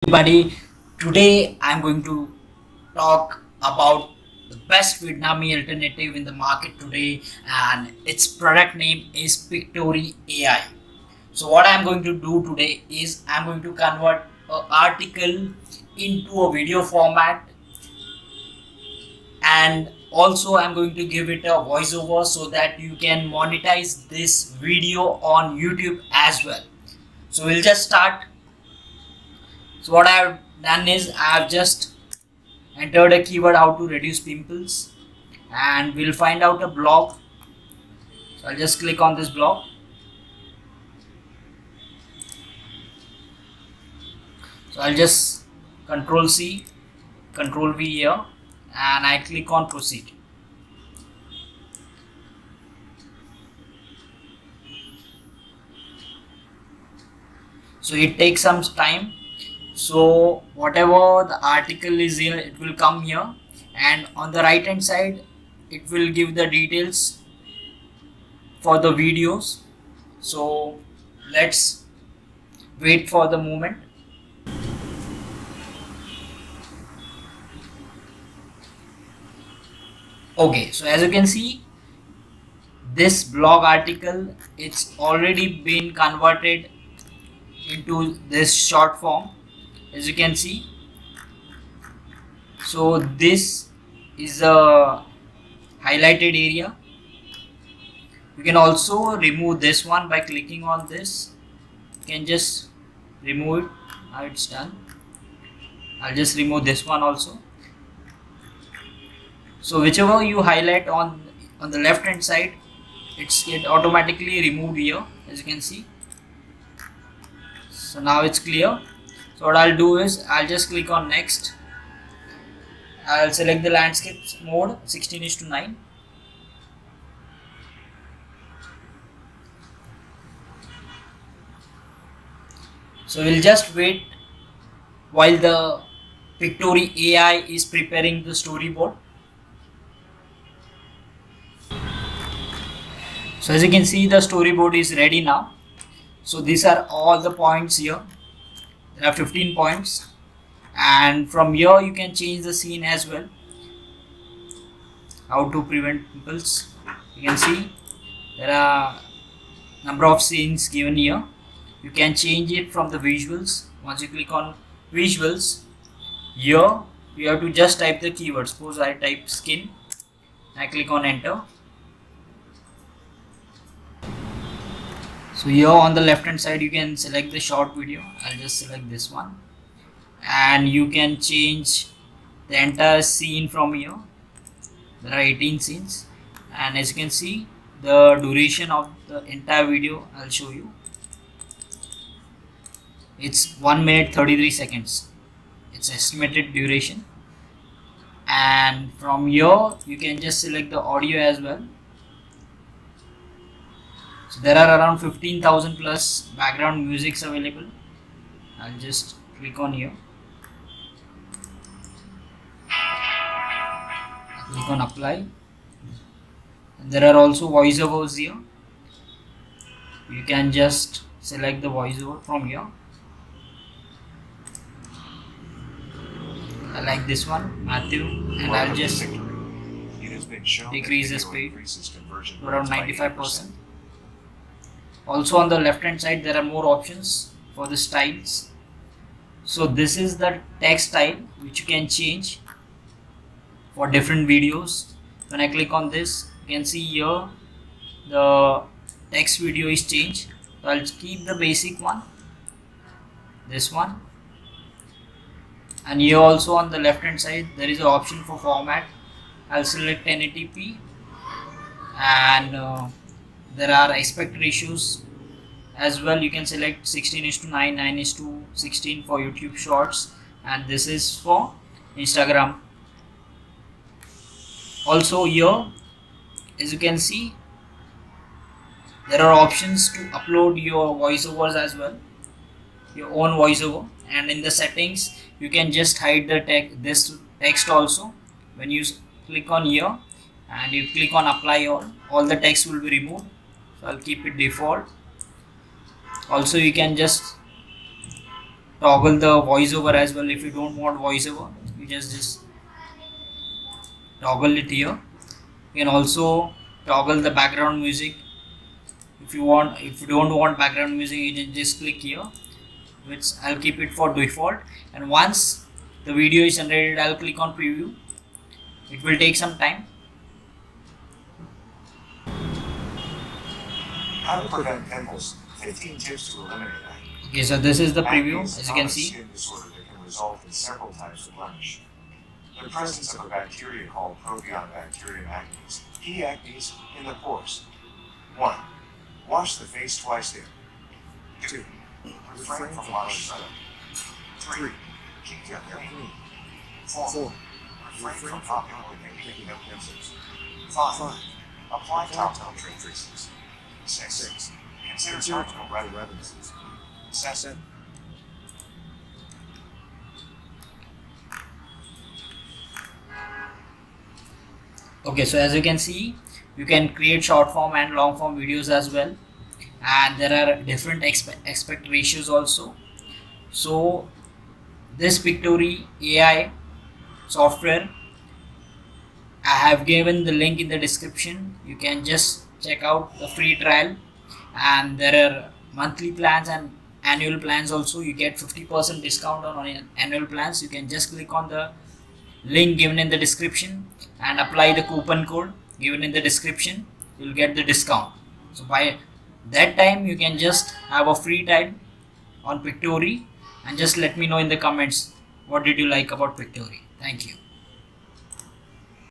Everybody, today I'm going to talk about the best Vidnami alternative in the market today, and its product name is Pictory AI. So what I'm going to do today is I'm going to convert an article into a video format, and also I'm going to give it a voiceover so that you can monetize this video on YouTube as well. So we'll just start. So what I've done is I've just entered a keyword how to reduce pimples, and we'll find out a blog. So I'll just click on this blog. So I'll just Control C, Control V here, and I click on proceed. So it takes some time. So whatever the article is here, it will come here, and on the right hand side it will give the details for the videos. So let's wait for the moment. Okay, so as you can see, this blog article, it's already been converted into this short form, as you can see. So this is a highlighted area. You can also remove this one by clicking on this. You can just remove it. Now it's done. I'll just remove this one also. So whichever you highlight on the left hand side, it's get automatically removed here, as you can see. So now it's clear. So what I'll do is I'll just click on next. I'll select the landscape mode 16:9. So we'll just wait while the Pictory AI is preparing the storyboard. So as you can see, the storyboard is ready now. So these are all the points here. There are 15 points, and from here you can change the scene as well. How to prevent pimples. You can see there are number of scenes given here. You can change it from the visuals. Once you click on visuals, here you have to just type the keyword. Suppose I type skin, I click on enter. So here on the left hand side you can select the short video. I'll just select this one, and you can change the entire scene from here. There are 18 scenes, and as you can see, the duration of the entire video I'll show you. It's 1 minute 33 seconds. It's estimated duration, and from here you can just select the audio as well. So there are around 15,000 plus background musics available. I'll just click on here. Click on apply. And there are also voiceovers here. You can just select the voiceover from here. I like this one, Matthew, and I'll just decrease the speed to around 95%. Also on the left hand side there are more options for the styles. So this is the text style which you can change for different videos. When I click on this, you can see here the text video is changed. So I'll keep the basic one, this one, and here also on the left hand side there is an option for format. I'll select 1080p, and there are aspect ratios as well. You can select 16:9, 9:16 for YouTube Shorts, and this is for Instagram. Also here, as you can see, there are options to upload your voiceovers as well, your own voiceover, and in the settings you can just hide the this text also. When you click on here and you click on apply all the text will be removed. So I'll keep it default. Also you can just toggle the voiceover as well. If you don't want voiceover, you just toggle it here. You can also toggle the background music. If you don't want background music, you can just click here, which I'll keep it for default. And once the video is generated, I'll click on preview. It will take some time. How to prevent pimples? 15 tips to eliminate acne. Okay, so this is the preview, as you can see. Skin disorder that can result in several types of blemish. The presence of a bacteria called Propionibacterium acnes, P. acnes, in the pores. 1. Wash the face twice daily. 2. Refrain from harsh sweat. 3. Keep your hair clean. 4. Refrain from popping and picking up pimples. 5. Apply topical treatments. 6. Consider topical redundancies. 7. Okay, so as you can see, you can create short form and long form videos as well, and there are different aspect ratios also. So this Pictory AI software, I have given the link in the description. You can just check out the free trial, and there are monthly plans and annual plans also. You get 50% discount on annual plans. You can just click on the link given in the description and apply the coupon code given in the description. You'll get the discount. So by that time, you can just have a free trial on Pictory, and just let me know in the comments what did you like about Pictory. Thank you.